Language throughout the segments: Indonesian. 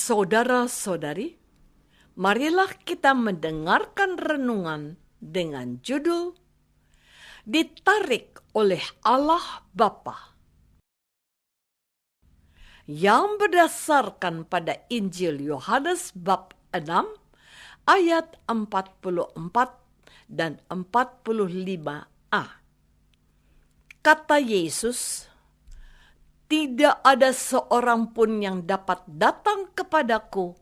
Saudara-saudari, marilah kita mendengarkan renungan dengan judul Ditarik oleh Allah Bapa, yang berdasarkan pada Injil Yohanes bab 6 ayat 44 dan 45a. Kata Yesus, "Tidak ada seorang pun yang dapat datang kepadaku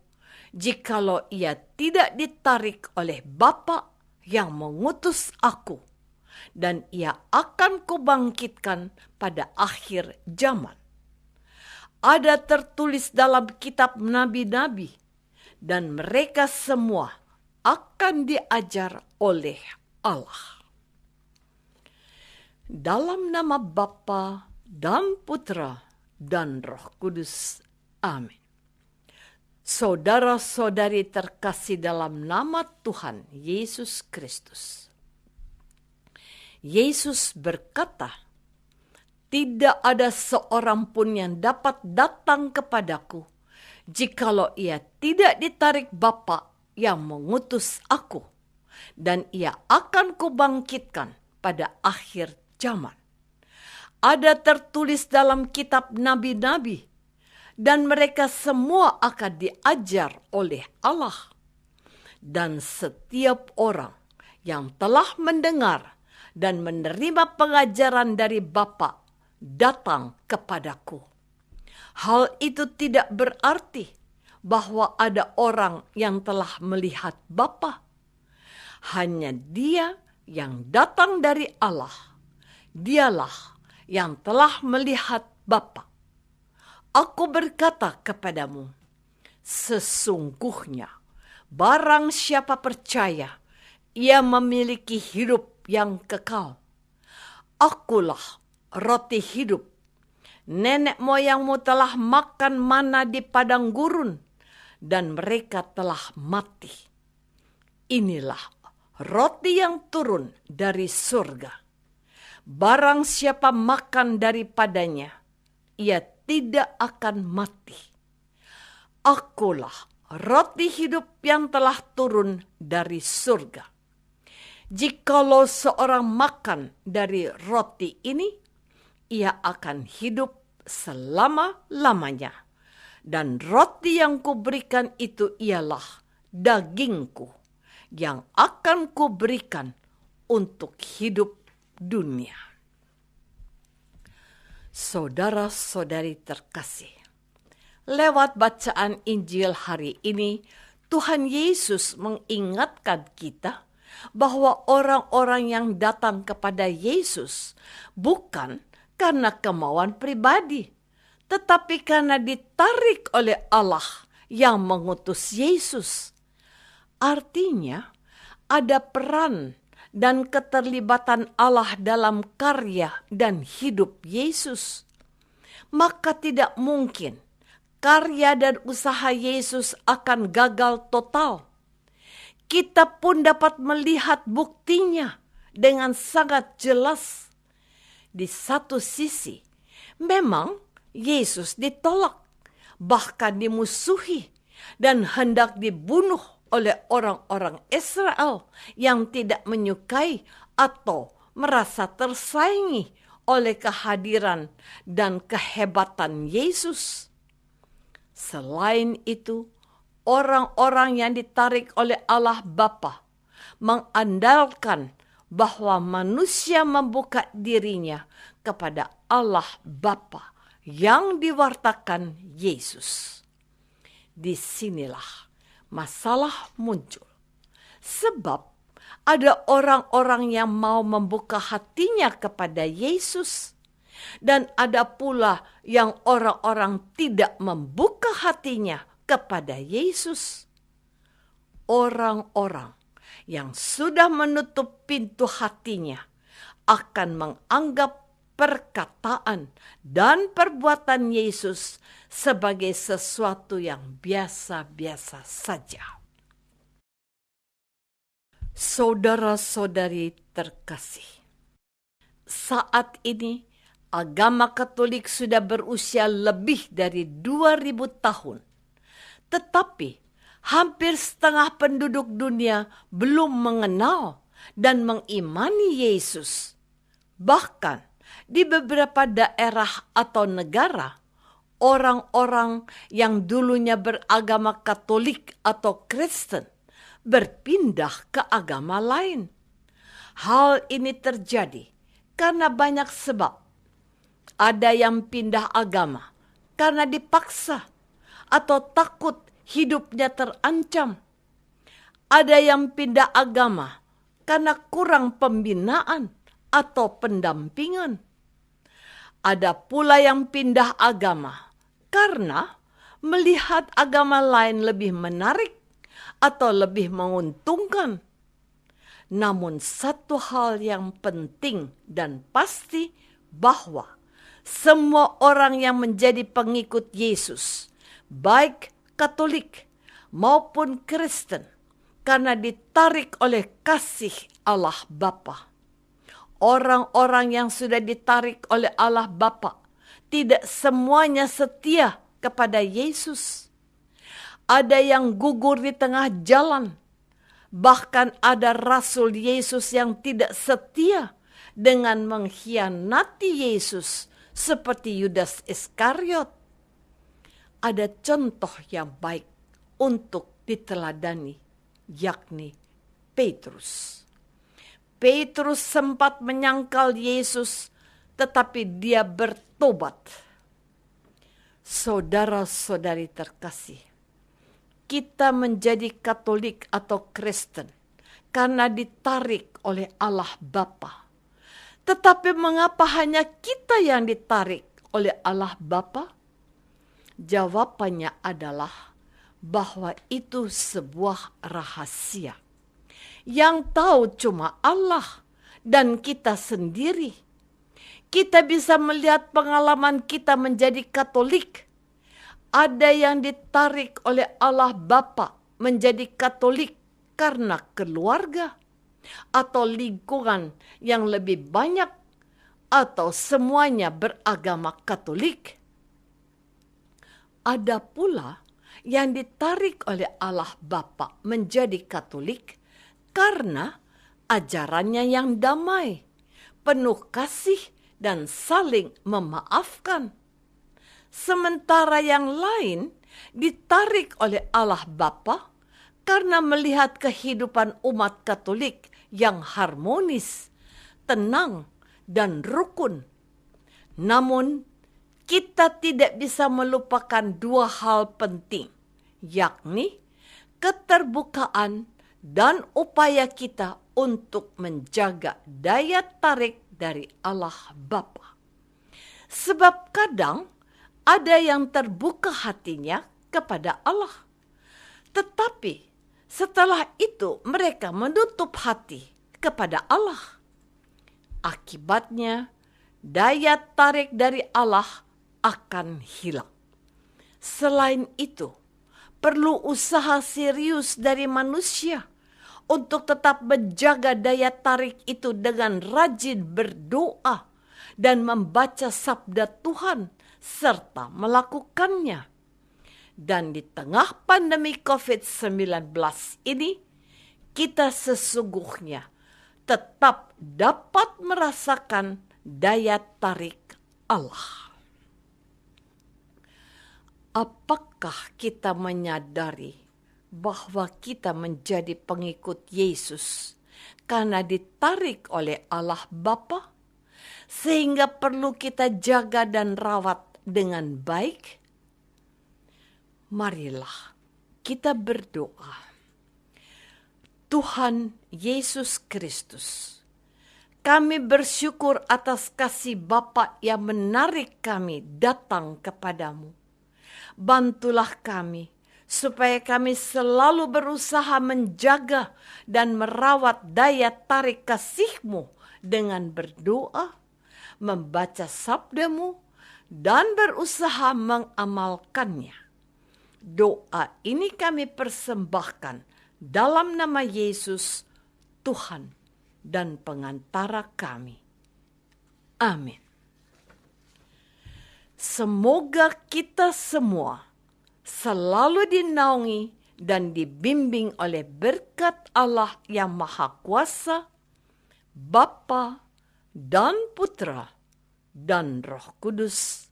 jikalau ia tidak ditarik oleh Bapa yang mengutus aku, dan ia akan kubangkitkan pada akhir zaman." Ada tertulis dalam kitab nabi-nabi, dan mereka semua akan diajar oleh Allah. Dalam nama Bapa dan Putra dan Roh Kudus. Amin. Saudara-saudari terkasih dalam nama Tuhan Yesus Kristus. Yesus berkata, "Tidak ada seorang pun yang dapat datang kepadaku jikalau ia tidak ditarik Bapa yang mengutus aku, dan ia akan kubangkitkan pada akhir zaman." Ada tertulis dalam kitab nabi-nabi, dan mereka semua akan diajar oleh Allah. Dan setiap orang yang telah mendengar dan menerima pengajaran dari Bapa datang kepadaku. Hal itu tidak berarti bahwa ada orang yang telah melihat Bapa. Hanya Dia yang datang dari Allah, Dialah yang telah melihat Bapa. Aku berkata kepadamu, sesungguhnya barang siapa percaya, ia memiliki hidup yang kekal. Akulah roti hidup. Nenek moyangmu telah makan mana di padang gurun, dan mereka telah mati. Inilah roti yang turun dari surga. Barang siapa makan daripadanya, ia tidak akan mati. Akulah roti hidup yang telah turun dari surga. Jikalau seorang makan dari roti ini, ia akan hidup selama-lamanya. Dan roti yang kuberikan itu ialah dagingku, yang akan kuberikan untuk hidup dunia. Saudara-saudari terkasih, lewat bacaan Injil hari ini, Tuhan Yesus mengingatkan kita bahwa orang-orang yang datang kepada Yesus bukan karena kemauan pribadi, tetapi karena ditarik oleh Allah yang mengutus Yesus. Artinya, ada peran dan keterlibatan Allah dalam karya dan hidup Yesus. Maka tidak mungkin karya dan usaha Yesus akan gagal total. Kita pun dapat melihat buktinya dengan sangat jelas. Di satu sisi, memang Yesus ditolak, bahkan dimusuhi, dan hendak dibunuh oleh orang-orang Israel yang tidak menyukai atau merasa tersaingi oleh kehadiran dan kehebatan Yesus. Selain itu, orang-orang yang ditarik oleh Allah Bapa mengandalkan bahwa manusia membuka dirinya kepada Allah Bapa yang diwartakan Yesus. Disinilah masalah muncul. Sebab ada orang-orang yang mau membuka hatinya kepada Yesus, dan ada pula yang orang-orang tidak membuka hatinya kepada Yesus. Orang-orang yang sudah menutup pintu hatinya akan menganggap perkataan dan perbuatan Yesus sebagai sesuatu yang biasa-biasa saja. Saudara-saudari terkasih, saat ini agama Katolik sudah berusia lebih dari 2000 tahun. Tetapi hampir setengah penduduk dunia belum mengenal dan mengimani Yesus. Bahkan di beberapa daerah atau negara, orang-orang yang dulunya beragama Katolik atau Kristen berpindah ke agama lain. Hal ini terjadi karena banyak sebab. Ada yang pindah agama karena dipaksa atau takut hidupnya terancam. Ada yang pindah agama karena kurang pembinaan atau pendampingan. Ada pula yang pindah agama karena melihat agama lain lebih menarik atau lebih menguntungkan. Namun satu hal yang penting dan pasti bahwa semua orang yang menjadi pengikut Yesus, baik Katolik maupun Kristen, karena ditarik oleh kasih Allah Bapa. Orang-orang yang sudah ditarik oleh Allah Bapa tidak semuanya setia kepada Yesus. Ada yang gugur di tengah jalan. Bahkan ada Rasul Yesus yang tidak setia dengan mengkhianati Yesus seperti Yudas Iskariot. Ada contoh yang baik untuk diteladani, yakni Petrus. Petrus sempat menyangkal Yesus, tetapi dia bertobat. Saudara-saudari terkasih, kita menjadi Katolik atau Kristen karena ditarik oleh Allah Bapa. Tetapi mengapa hanya kita yang ditarik oleh Allah Bapa? Jawabannya adalah bahwa itu sebuah rahasia yang tahu cuma Allah dan kita sendiri. Kita bisa melihat pengalaman kita menjadi Katolik. Ada yang ditarik oleh Allah Bapa menjadi Katolik karena keluarga atau lingkungan yang lebih banyak atau semuanya beragama Katolik. Ada pula yang ditarik oleh Allah Bapa menjadi Katolik karena ajarannya yang damai, penuh kasih dan saling memaafkan. Sementara yang lain ditarik oleh Allah Bapa karena melihat kehidupan umat Katolik yang harmonis, tenang, dan rukun. Namun, kita tidak bisa melupakan dua hal penting, yakni keterbukaan dan upaya kita untuk menjaga daya tarik dari Allah Bapa. Sebab kadang ada yang terbuka hatinya kepada Allah. Tetapi setelah itu mereka menutup hati kepada Allah. Akibatnya daya tarik dari Allah akan hilang. Selain itu, perlu usaha serius dari manusia untuk tetap menjaga daya tarik itu dengan rajin berdoa dan membaca sabda Tuhan serta melakukannya. Dan di tengah pandemi COVID-19 ini, kita sesungguhnya tetap dapat merasakan daya tarik Allah. Apakah kita menyadari bahwa kita menjadi pengikut Yesus karena ditarik oleh Allah Bapa, sehingga perlu kita jaga dan rawat dengan baik? Marilah kita berdoa. Tuhan Yesus Kristus, kami bersyukur atas kasih Bapa yang menarik kami datang kepadamu. Bantulah kami supaya kami selalu berusaha menjaga dan merawat daya tarik kasih-Mu dengan berdoa, membaca sabda-Mu, dan berusaha mengamalkannya. Doa ini kami persembahkan dalam nama Yesus, Tuhan dan pengantara kami. Amin. Semoga kita semua selalu dinaungi dan dibimbing oleh berkat Allah yang Maha Kuasa, Bapa dan Putra dan Roh Kudus.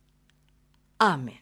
Amin.